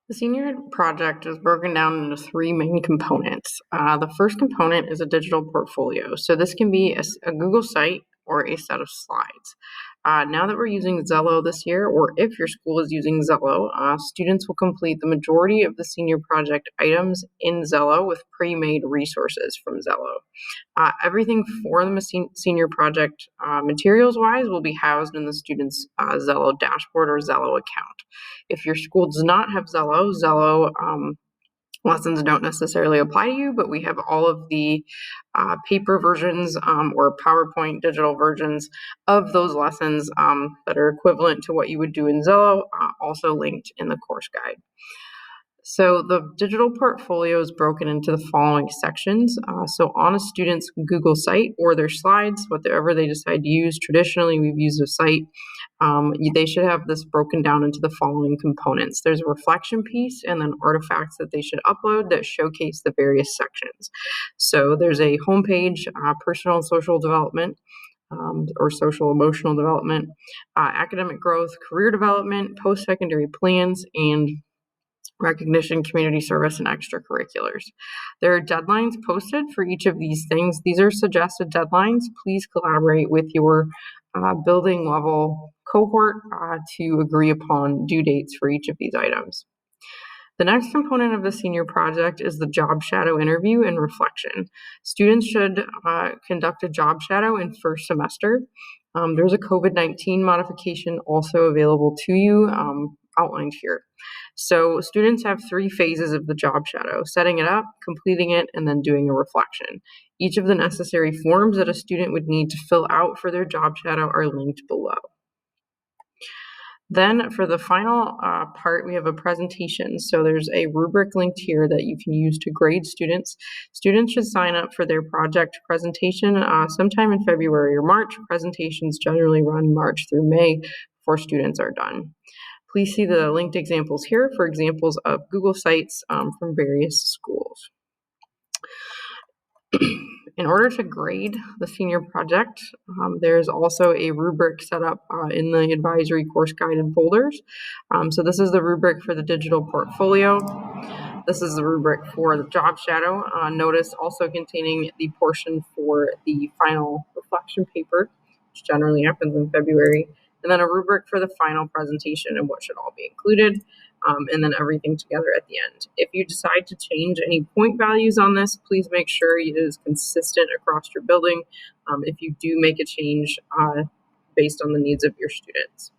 The senior project is broken down into three main components. The first component is a digital portfolio. So this can be a Google site or a set of slides. Now that we're using Zello this year, or if your school is using Zello, students will complete the majority of the senior project items in Zello with pre-made resources from Zello. Everything for the senior project materials-wise will be housed in the student's Zello dashboard or Zello account. If your school does not have Zello lessons don't necessarily apply to you, but we have all of the paper versions or PowerPoint digital versions of those lessons that are equivalent to what you would do in Zello, also linked in the course guide. So the digital portfolio is broken into the following sections. So on a student's Google site or their slides, whatever they decide to use, traditionally we've used a site, they should have this broken down into the following components. There's a reflection piece and then artifacts that they should upload that showcase the various sections. So there's a homepage, personal and social development, or social emotional development, academic growth, career development, post-secondary plans, and recognition, community service, and extracurriculars. There are deadlines posted for each of these things. These are suggested deadlines. Please collaborate with your building level cohort to agree upon due dates for each of these items. The next component of the senior project is the job shadow interview and reflection. Students should conduct a job shadow in first semester. There's a COVID-19 modification also available to you, outlined here. So students have 3 phases of the job shadow: setting it up, completing it, and then doing a reflection. Each of the necessary forms that a student would need to fill out for their job shadow are linked below. Then for the final part, we have a presentation. So there's a rubric linked here that you can use to grade students. Students should sign up for their project presentation sometime in February or March. Presentations generally run March through May before students are done. Please see the linked examples here for examples of Google sites from various schools. In order to grade the senior project, there's also a rubric set up in the advisory course guide and folders. So this is the rubric for the digital portfolio. This is the rubric for the job shadow. Notice also containing the portion for the final reflection paper, which generally happens in February, and then a rubric for the final presentation and what should all be included. And then everything together at the end. If you decide to change any point values on this, please make sure it is consistent across your building if you do make a change based on the needs of your students.